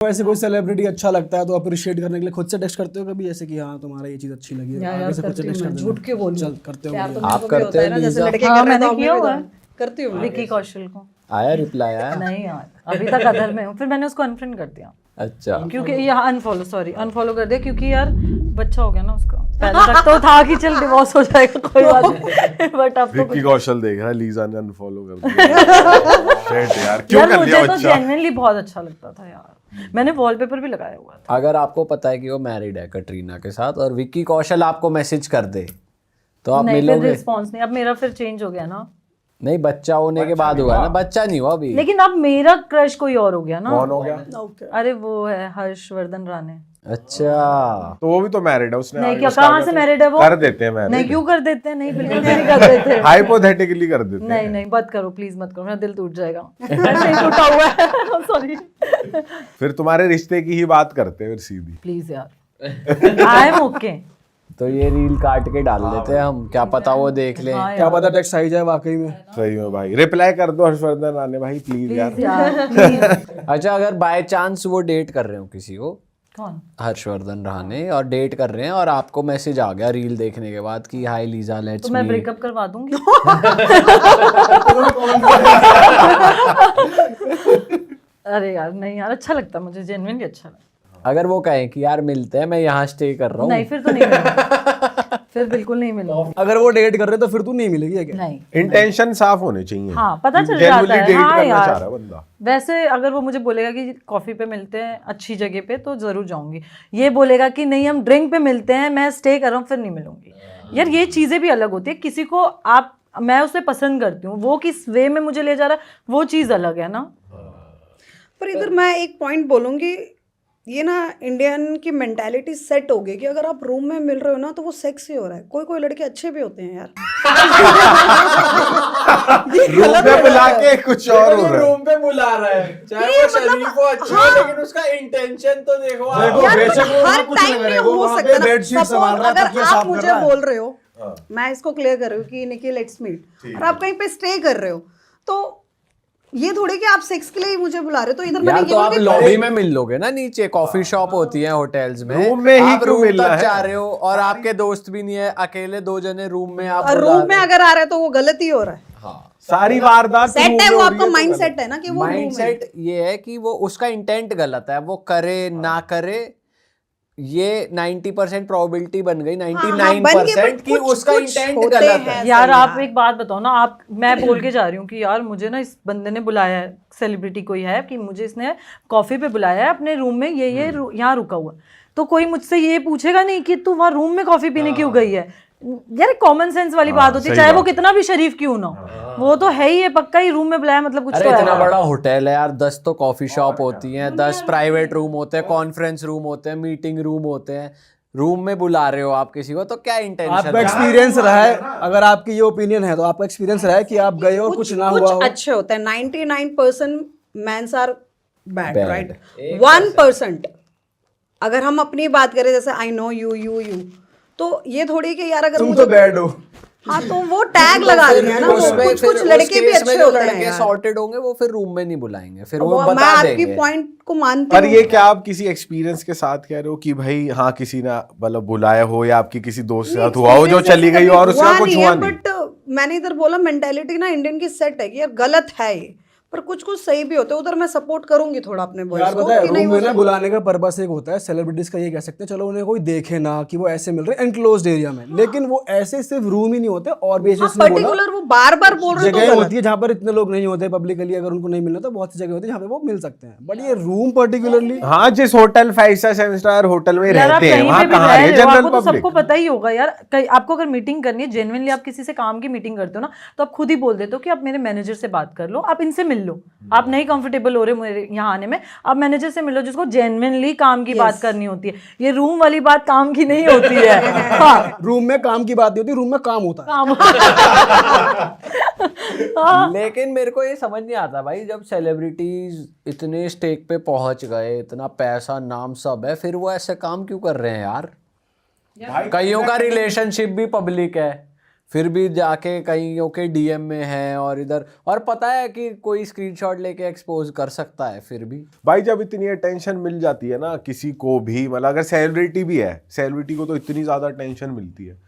वैसे कोई सेलिब्रिटी अच्छा लगता है तो अप्रिशिएट करने के लिए खुद से टेक्स्ट करते हो कभी ऐसे कि हाँ तुम्हारा ये चीज अच्छी लगी है, आगे से खुद से टेक्स्ट कर देना? झूठ क्यों बोलूं? चल करते हो प्यार तो मुझे। मेरे आप को भी करते होता है हो ना, जैसे लीजा? लड़के हाँ, कर रहे हैं मैंने तो किया हमें भी हुआ है। करती हूँ मैं। विक्की कौशल को आया रिप्लाई आया? नहीं यार, अभी तक अदर में हूँ, फिर मैंने उसको अनफ्रेंड कर दिया अच्छा, क्योंकि यहाँ अनफॉलो कर दिया क्योंकि यार बच्चा हो गया ना उसका। पहले तक तो था कि चल डिवोर्स हो जाएगा कोई बात नहीं, बट अब तो विक्की कौशल देख रहा है, लीजा ने अनफॉलो कर दिया। Shit यार, क्यों कर लिया मुझे तो बच्चा? जेन्युइनली बहुत अच्छा लगता था यार, मैंने वॉलपेपर भी लगाया हुआ था। अगर आपको पता है कि वो मैरिड है कटरीना के साथ और विक्की कौशल आपको मैसेज कर दे तो आप नहीं, फिर मिलोगे? रिस्पॉन्स नहीं, अब मेरा फिर चेंज हो गया ना। नहीं, बच्चा होने के बाद हुआ ना, बच्चा नहीं हुआ अभी। लेकिन अब मेरा क्रश कोई और हो गया ना। कौन हो गया? अरे वो है हर्षवर्धन राणे। अच्छा, तो वो भी तो मैरिड है, उसने नहीं आगे क्या, उसका कहाँ आगे से तो मैरिड है वो? कर देते हैं नहीं, मैरिड, क्यों कर देते हैं? नहीं, बिल्कुल भी नहीं कर देते। हाइपोथेटिकली कर देते नहीं हैं। नहीं, मत करो प्लीज, मत करो, मेरा दिल टूट जाएगा। ऐसे ही टूटा हुआ है, सॉरी फिर तुम्हारे रिश्ते की ही बात करते हैं फिर सीधी। प्लीज यार, आई एम ओके। तो ये रील काट के डाल देते हैं हम, क्या पता वो देख लें। क्या पता टेक्स्ट आई जाए वाकई में। सही में भाई, रिप्लाई कर दो हर्षवर्धन राणे भाई, प्लीज यार। प्लीज यार, प्लीज। अच्छा, अगर बाय चांस वो डेट कर रहे हो किसी को, कौन? हर्षवर्धन राणे, और डेट कर रहे हैं और आपको मैसेज आ गया रील देखने के बाद कि हाय लीजा तो लेट्स मैं मीट, ब्रेकअप करवा दूंगी। अरे यार नहीं यार, अच्छा लगता मुझे, जेन्युइनली अच्छा लगता। अगर वो कहें कि यार मिलते हैं, मैं यहाँ स्टे कर रहा हूँ, नहीं, फिर तो नहीं मिलूंगी, फिर बिल्कुल नहीं मिलूंगी। अगर वो डेट कर रहे तो फिर तू नहीं मिलेगी क्या? नहीं, इंटेंशन साफ होने चाहिए। हाँ पता चल Genuinely जाता है। date हाँ करना यार, चाह रहा है बंदा। वैसे अगर वो मुझे बोलेगा कि कॉफी पे मिलते हैं अच्छी जगह पे तो जरूर जाऊंगी। ये बोलेगा कि नहीं हम ड्रिंक पे मिलते हैं, मैं स्टे कर रहा हूँ, फिर नहीं मिलूंगी। यार ये चीजें भी अलग होती है, किसी को आप, मैं उसे पसंद करती हूँ, वो किस वे में मुझे ले जा रहा है वो चीज अलग है ना। पर इधर मैं एक पॉइंट बोलूंगी, ये ना इंडियन की मेंटालिटी सेट हो गई कि अगर आप रूम में मिल रहे हो ना तो वो सेक्सी हो रहा है। कोई कोई लड़के अच्छे भी होते हैं यार। रूम में बुला के कुछ और हो रहा है। रूम पे बुला रहा है, चाहे वो शरीफ हो, अच्छा हो, लेकिन उसका इंटेंशन तो देखो आप। देखो, यार बेशक वो हर कुछ टाइम नहीं में करे, वो हो वहाँ सकता पे है बेडशीट ना। संभाल रहा है, अगर तकिया आप साफ कर मुझे रहा है। बोल रहे हो, मैं इसको क्लियर कर रही हूँ कि निकी लेट्स मीट, और आप कहीं पे स्टे कर रहे हो, तो ये थोड़ी कि आप सेक्स के लिए ही मुझे बुला रहे हो। तो इधर मैंने यार ये तो आप बोला कि लॉबी में मिल लोगे ना, नीचे कॉफी शॉप होती है होटल्स में, रूम में ही आप क्यों रूम मिलना तक है? जा रहे हो और आपके दोस्त भी नहीं है, अकेले दो जने रूम में आप और बुला रूम में रहे हो। अगर आ रहे हैं तो वो गलत ही हो रहा है। हाँ, सारी वारदात सेट रूम है में वो, हो रही आपका है तो माइंड गलत। सेट है ना कि वो रूम है। माइंडसेट ये है कि वो उसका इंटेंट गलत है, वो करे ना करे, ये 90% प्रोबेबिलिटी बन गई, बन गई, 99% but कि उसका कुछ इंटेंट होते गलत हैं। है। यार सही आप यार। एक बात बताओ ना, आप, मैं बोल के जा रही हूँ कि यार मुझे ना इस बंदे ने बुलाया है, सेलिब्रिटी कोई है, कि मुझे इसने कॉफी पे बुलाया है अपने रूम में, ये यहाँ रुका हुआ, तो कोई मुझसे ये पूछेगा नहीं कि तू वहाँ रूम में कॉफी पीने क्यों गई है। यार कॉमन सेंस वाली बात होती है, सही चाहे वो बात है। कितना भी शरीफ क्यों ना हो, वो तो है ही है, पक्का ही रूम में बुलाया मतलब कुछ अरे तो इतना है। बड़ा होटल है यार, 10 तो कॉफी शॉप होती हैं, 10 प्राइवेट रूम होते हैं, कॉन्फ्रेंस रूम होते हैं, मीटिंग रूम होते हैं, रूम में बुला रहे हो आप किसी को तो क्या इंटेंशन आपका है? एक्सपीरियंस रहा है, अगर आपकी ये ओपिनियन है तो आपका एक्सपीरियंस रहा है कि आप गए हो कुछ ना हुआ हो। अच्छे होते हैं। 99% mens are bad, Bad. Right? 1% अगर हम अपनी बात करें, जैसे आई नो यू, तो ये थोड़ी कि यार अगर तुम मुझे तो बैड हो। हाँ तो वो टैग लगा देते हैं ना, वो उसमें कुछ फिर कुछ उस लड़के भी केस में अच्छे जो होते हैं लड़के यार। सॉर्टेड होंगे वो फिर रूम में नहीं बुलाएंगे, फिर वो वो मैं बता आपकी देंगे। पॉइंट को मानती पर हूँ। ये क्या आप किसी एक्सपीरियंस के साथ कह रहे हो कि भाई हाँ किसी ने मतलब बुलाया हो या आपकी किसी दोस्त के साथ हुआ हो जो चली गई और उसका कुछ हुआ नहीं? बट मैंने इधर बोला मेंटेलिटी ना इंडियन की सेट है कि यार गलत है ये, पर कुछ कुछ सही भी होते हैं। उधर मैं सपोर्ट करूंगी थोड़ा अपने बॉयज यार को पता है, कि नहीं रूम वो में ना बुलाने का पर्पस एक होता है, सेलिब्रिटीज का ये कह सकते हैं चलो उन्हें कोई देखे ना कि वो ऐसे मिल रहे हैं एनक्लोज्ड एरिया में, लेकिन वो ऐसे सिर्फ रूम ही नहीं होते और भी, जैसे बोला पर्टिकुलर वो बार बार बोल रहे जगह तो होती है जहाँ पर इतने लोग नहीं होते पब्लिकली, अगर उनको नहीं मिलना तो बहुत सी जगह होती है जहाँ पे वो मिल सकते हैं, बट ये रूम पर्टिकुलरली। हाँ, जिस होटल 5 स्टार 7 स्टार होटल में यार आप रहते हैं कहीं वहाँ पे भी कहाँ रह है रहे हो, जनरल आपको तो पब्लिक? सबको पता ही होगा यार। आपको अगर मीटिंग करनी है, जेन्युइनली आप किसी से काम की मीटिंग करते हो ना, तो आप खुद ही बोल देते हो कि आप मेरे मैनेजर से बात कर लो, आप इनसे मिल लो, आप नहीं कंफर्टेबल हो रहे मेरे यहाँ आने में, आप मैनेजर से मिल लो जिसको जेन्युइनली काम की बात करनी होती है। ये रूम वाली बात काम की नहीं होती है। हाँ, रूम में काम की बात नहीं होती, रूम में काम होता है। काम लेकिन मेरे को ये समझ नहीं आता भाई, जब सेलिब्रिटीज इतने स्टेक पे पहुंच गए, इतना पैसा नाम सब है, फिर वो ऐसे काम क्यों कर रहे हैं यार? कईयों का रिलेशनशिप भी पब्लिक है, फिर भी जाके कईयों के डीएम में है और इधर, और पता है कि कोई स्क्रीनशॉट लेके एक्सपोज कर सकता है फिर भी। भाई जब इतनी अटेंशन मिल जाती है ना किसी को भी, मतलब अगर सेलिब्रिटी भी है, सेलिब्रिटी को तो इतनी ज़्यादा अटेंशन मिलती है,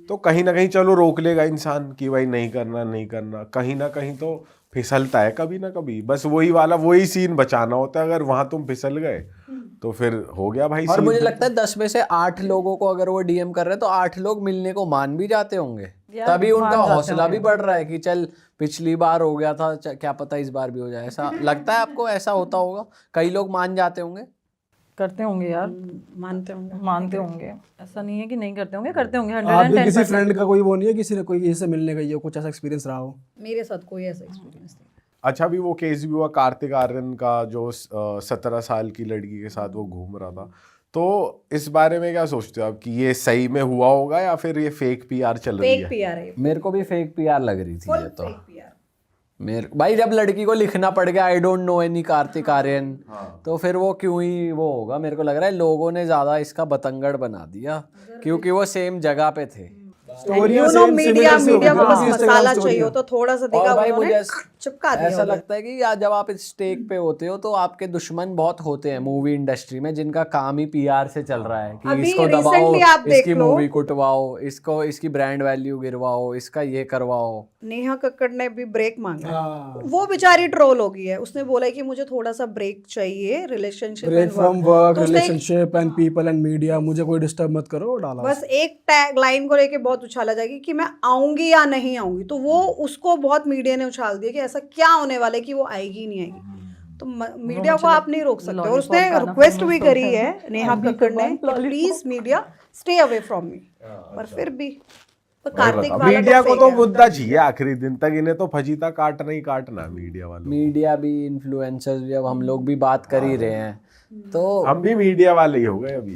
तो कहीं ना कहीं चलो रोक लेगा इंसान कि भाई नहीं करना नहीं करना, कहीं ना कहीं तो फिसलता है कभी ना कभी। बस वही सीन बचाना होता है, अगर वहां तुम फिसल गए तो फिर हो गया भाई और सीन। मुझे लगता है 10 में से 8 लोगों को अगर वो डीएम कर रहे हैं तो 8 लोग मिलने को मान भी जाते होंगे, तभी उनका हौसला भी बढ़ रहा है कि चल पिछली बार हो गया था, क्या पता इस बार भी हो जाए। ऐसा लगता है आपको? ऐसा होता होगा, कई लोग मान जाते होंगे। करते होंगे यार, मानते होंगे, ऐसा नहीं है कि नहीं करते होंगे, करते होंगे। आपके किसी फ्रेंड का कोई वो नहीं है, किसी ने कोई से मिलने गई हो, कुछ ऐसा एक्सपीरियंस रहा हो? मेरे साथ कोई ऐसा एक्सपीरियंस नहीं। अच्छा, अभी वो केस भी हुआ कार्तिक आर्यन का, जो 17 साल की लड़की के साथ वो घूम रहा था, तो इस बारे में क्या सोचते हो आप कि ये सही में हुआ होगा या फिर ये फेक पीआर चल रही है? फेक पीआर है, मेरे को भी फेक पीआर लग रही थी ये तो। Fake PR. मेरे भाई जब लड़की को लिखना पड़ गया I don't know any Kartik Aaryan, तो फिर वो क्यों ही वो होगा। मेरे को लग रहा है लोगों ने ज्यादा इसका बतंगड़ बना दिया क्योंकि वो सेम जगह पे थे। मीडिया को बस मसाला चाहिए हो तो थोड़ा सा दिखा, भाई उन्होंने मुझे चिपका दिया। ऐसा लगता है कि जब आप इस स्टेक पे होते हो तो आपके दुश्मन बहुत होते हैं मूवी इंडस्ट्री में, जिनका काम ही पीआर से चल रहा है कि अभी इसको दबाओ, recently आप देख इसकी लो। मूवी कुटवाओ, इसको इसकी ब्रांड वैल्यू गिरवाओ, इसका ये करवाओ। नेहा कक्कड़ ने भी ब्रेक मांगा, वो बेचारी ट्रोल हो गई है। उसने बोला है कि मुझे थोड़ा सा ब्रेक चाहिए relationship break from work, relationship and people and media, मुझे कोई डिस्टर्ब मत करो, डाला। बस एक टैग लाइन को लेके बहुत उछाला जाएगी कि मैं आऊंगी या नहीं आऊंगी, तो वो उसको बहुत मीडिया ने उछाल दिया कि ऐसा क्या होने वाला है कि वो आएगी नहीं आएगी। तो मीडिया को आप नहीं रोक सकते। और उसने रिक्वेस्ट भी करी है नेहा कक्कड़ ने, please media stay away from me, पर फिर भी कार्तिक वाला मीडिया को fake तो है। मुद्दा चाहिए आखिरी दिन तक, इन्हें तो फजीता काटना ही काटना है मीडिया वालों। मीडिया भी, इन्फ्लुएंसर्स भी, अब हम लोग भी बात कर ही रहे हैं तो हम भी मीडिया वाले ही हो गए अभी।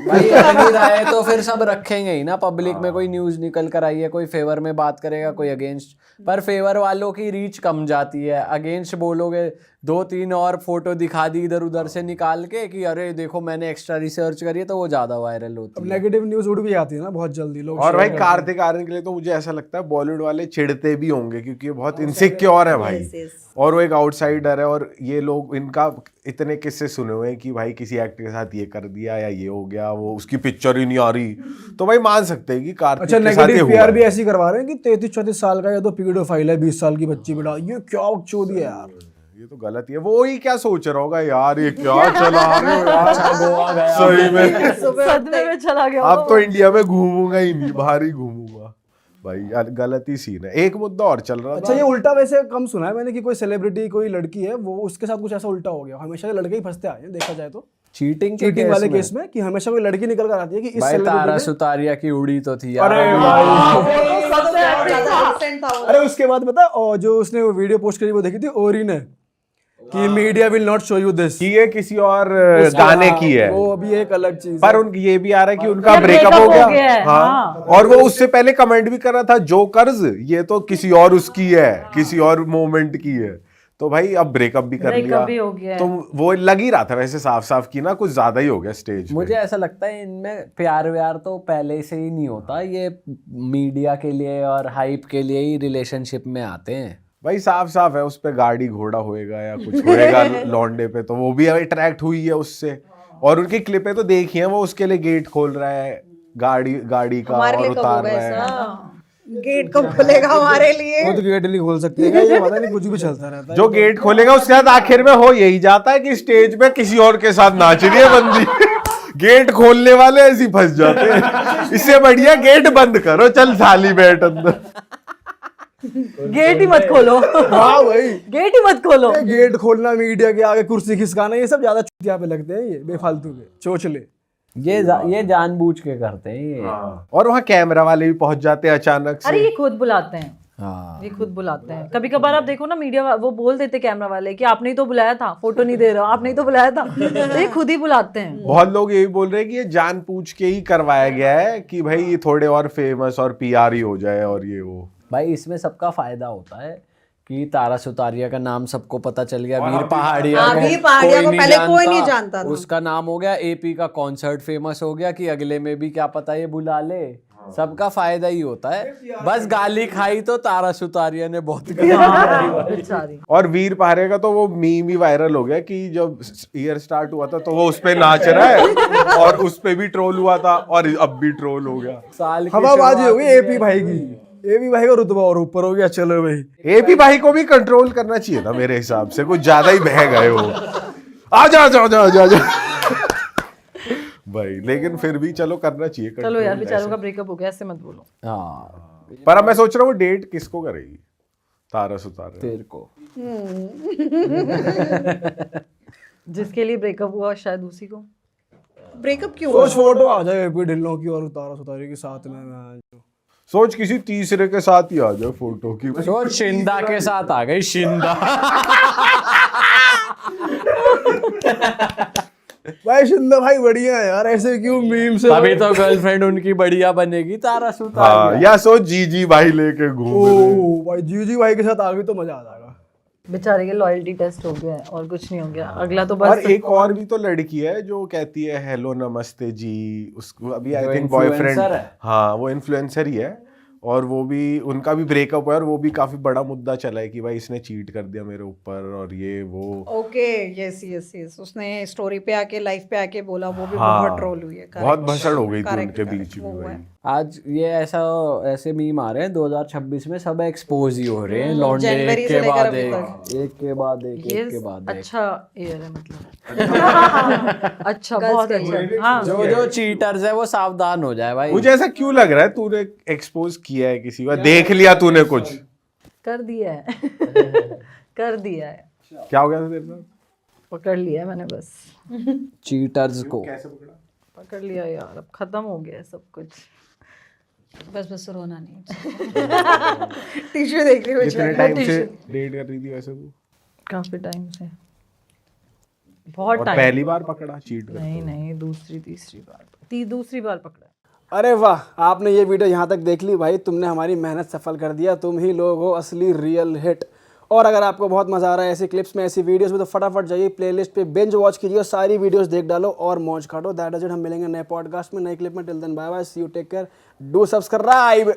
भाई आ नहीं रहा है तो फिर सब रखेंगे ही ना। पब्लिक में कोई न्यूज निकल कर आई है, कोई फेवर में बात करेगा, कोई अगेंस्ट, पर फेवर वालों की रीच कम जाती है। अगेंस्ट बोलोगे 2-3 और फोटो दिखा दी इधर उधर से निकाल के कि अरे देखो मैंने एक्स्ट्रा रिसर्च करी है, तो वो ज्यादा वायरल होती अब है। नेगेटिव न्यूज उड़ भी आती है ना बहुत जल्दी, लोग और share भाई करते हैं। कार्तिक आर्यन के लिए तो मुझे ऐसा लगता है बॉलीवुड वाले चिढ़ते भी होंगे क्योंकि ये बहुत इनसिक्योर है भाई, और वो एक आउटसाइडर है, और ये लोग, इनका इतने किस्से सुने हुए हैं कि भाई किसी एक्टर के साथ ये कर दिया या ये हो गया, वो उसकी पिक्चर ही नहीं आ रही, तो भाई मान सकते हैं कि कार्तिक अच्छा, के साथ ये नेगेटिव हुआ पीआर भी है। ऐसी करवा रहे हैं कि 33-34 साल का या तो पीडोफाइल है, 20 साल की बच्ची बिठा, ये क्या बकचोदी है यार। ये तो गलत ही है। वो ही क्या सोच रहा होगा यार, ये क्या चला रहे हो यार, सही में सदमे में चला गया। अब तो इंडिया में घूमूंगा ही नहीं, बाहर ही घूमूंगा भाई यार। गलत ही सीन है। एक मुद्दा और चल रहा अच्छा, था। ये उल्टा वैसे कम सुना है मैंने कि कोई सेलिब्रिटी, कोई लड़की है, वो उसके साथ कुछ ऐसा उल्टा हो गया। हमेशा ये लड़के ही फंसते आए हैं देखा जाए तो, चीटिंग वाले केस में, कि हमेशा कोई लड़की निकल कर आती है कि इस भाई celebrity तारा ने- सुतारिया की उड़ी तो थी यार। अरे भाई, सबसे ज्यादा recent था वो। अरे उसके बाद पता, और जो उसने वो वीडियो पोस्ट करी वो देखी थी ओरी ने, कि media will not show you this, कि ये किसी और गाने की है, वो अभी एक अलग चीज पर है। उनकी ये भी आ रहा है कि उनका यार, ब्रेकअप breakup हो गया, हो गया है, हाँ। हाँ। और वो उससे पहले कमेंट भी कर रहा था जो कर्ज, ये तो किसी और उसकी है, किसी और मोमेंट की है। तो भाई अब ब्रेकअप भी कर लिया, भी हो गया है। तो वो लग ही रहा था वैसे साफ साफ की ना कुछ ज्यादा ही हो गया स्टेज मुझे पे। ऐसा लगता है इनमें प्यार व्यार तो पहले से ही नहीं होता, ये मीडिया के लिए और हाइप के लिए ही रिलेशनशिप में आते हैं। भाई साफ साफ है, उस पे गाड़ी घोड़ा होएगा या कुछ होएगा लौंडे पे, तो वो भी अट्रैक्ट हुई है उससे। और उनकी क्लिपें तो देखी है, वो उसके लिए गेट खोल रहा है गाड़ी का हमारे और लिए कब उतार होगा रहा है। ऐसा? गेट कब खुलेगा हमारे लिए? खुद गेट नहीं खोल सकते हैं, ये पता नहीं, कुछ भी चलता रहता है। जो गेट खोलेगा उसके बाद आखिर में हो यही जाता है कि स्टेज पे किसी और के साथ नाच रही है बंदी। गेट खोलने वाले ऐसे ही फंस जाते हैं। इससे बढ़िया गेट बंद करो, चल साली बैठ अंदर। गेट ही मत खोलो। हाँ भाई, गेट ही मत खोलो। ये गेट खोलना, मीडिया के आगे कुर्सी खिसकाना, ये सब ज्यादा चुतिया पे लगते हैं, ये बेफालतू के चोचले। ये जानबूझ के करते हैं ये। और वहाँ कैमरा वाले भी पहुंच जाते हैं अचानक अरे से। ये खुद बुलाते हैं, हाँ, ये खुद बुलाते हैं। कभी कभार आप देखो ना मीडिया, वो बोल देते कैमरा वाले कि आपने ही तो बुलाया था, फोटो नहीं दे रहा, आपने ही तो बुलाया था। तो ये खुद ही बुलाते हैं। बहुत लोग यही बोल रहे हैं कि ये जानबूझ के ही करवाया गया है कि भाई ये थोड़े और फेमस और पीआर ही हो जाए और ये वो। भाई इसमें सबका फायदा होता है कि तारा सुतारिया का नाम सबको पता चल गया, वीर पहाड़िया हाँ, को वीर पहाड़िया को पहले कोई नहीं जानता था। उसका नाम हो गया, एपी का कॉन्सर्ट फेमस हो गया कि अगले में भी क्या पता ये बुला ले। सबका फायदा ही होता है। बस गाली खाई तो तारा सुतारिया ने बहुत बेचारी। और वीर पहारे का तो वो मीम ही वायरल हो गया कि जब ईयर स्टार्ट हुआ था तो वो उस पे नाच रहा है और उस पे भी ट्रोल हुआ था और अब भी ट्रोल हो गया। साल की हवाबाजी हो गई एपी भाई की। एपी भाई का रुतबा और ऊपर हो गया। चलो भाई, एपी भाई को भी कंट्रोल करना चाहिए था मेरे हिसाब से, कुछ ज्यादा ही बह गए वो। आजा आजा आजा आजा आजा भाई, लेकिन फिर भी चलो करना चाहिए चलो control यार, बेचारों ऐसे। का ब्रेकअप हो गया, ऐसे मत बोलो। हाँ पर अब मैं सोच रहा हूँ डेट किसको करेगी तारा सुतारा। तेरे को जिसके लिए ब्रेकअप हुआ शायद उसी को। ब्रेकअप क्यों सोच फोटो आ जाए एपी ढिल्लों की और तारा सुतारी के साथ में। सोच किसी तीसरे के साथ ही आ जाए फोटो की। तो शिंदा के साथ आ गई, शिंदा। भाई शिंदा भाई बढ़िया है यार, ऐसे क्यों मीम से। अभी तो गर्लफ्रेंड उनकी बढ़िया बनेगी तारा सुतारिया। हाँ, या सोच जी भाई लेके घूम रहे। ओ भाई जी भाई के साथ आ गई तो मजा आ जाएगा। बेचारे के लॉयल्टी टेस्ट हो गया है और कुछ नहीं हो गया, अगला तो और बस। एक और भी तो लड़की है जो कहती है हेलो नमस्ते जी, उसको अभी आई जो थिंक बॉयफ्रेंड, influencer है? हाँ वो इन्फ्लुएंसर ही है। और वो भी, उनका भी ब्रेकअप है और वो भी काफी बड़ा मुद्दा चला है कि भाई इसने चीट कर दिया मेरे ऊपर और ये वो। ओके, यस यस यस, उसने स्टोरी पे आके, लाइव पे आके बोला, वो भी हाँ, बहुत ट्रोल हुई है। बहुत भसड़ हो गई थी Correct, उनके correct, बीच वो में हुआ भाई। है। आज ये ऐसे मीम आ रहे हैं 2026 में, सब एक्सपोज ही हो रहे हैं लौंडे, जनवरी एक से के लेकर बाद अभी एक, तक। एक के बाद एक, ये एक के बाद एक। अच्छा ईयर है मतलब। अच्छा, बहुत अच्छा। हाँ, जो चीटर्स है वो सावधान हो जाए भाई। मुझे ऐसा क्यों लग रहा है तूने एक्सपोज किया है किसी को, देख लिया तूने कुछ? कर दिया है। कर दिया है, क्या हो गया था तेरे साथ? पकड़ लिया मैंने बस। चीटर्स को कैसे पकड़ा? पकड़ लिया यार, अब खत्म हो गया है सब कुछ। बस बस रोना नहीं। टिश्यू देख रही हूँ कितने टाइम से डेट कर रही थी वैसे तू? काफी टाइम से, बहुत और टाइम। पहली बार पकड़ा चीट कर? नहीं, दूसरी बार पकड़ा। अरे वाह, आपने ये वीडियो यहाँ तक देख ली भाई, तुमने हमारी मेहनत सफल कर दिया। तुम ही लोग हो असली रियल हिट। और अगर आपको बहुत मजा आ रहा है ऐसी क्लिप्स में, ऐसी वीडियोस में, तो फटाफट जाइए प्लेलिस्ट पे बिंज वॉच कीजिए और सारी वीडियोस देख डालो और मौज काटो। That is it. हम मिलेंगे नए पॉडकास्ट में, नए क्लिप में। Till then bye bye, see you, take care, do subscribe.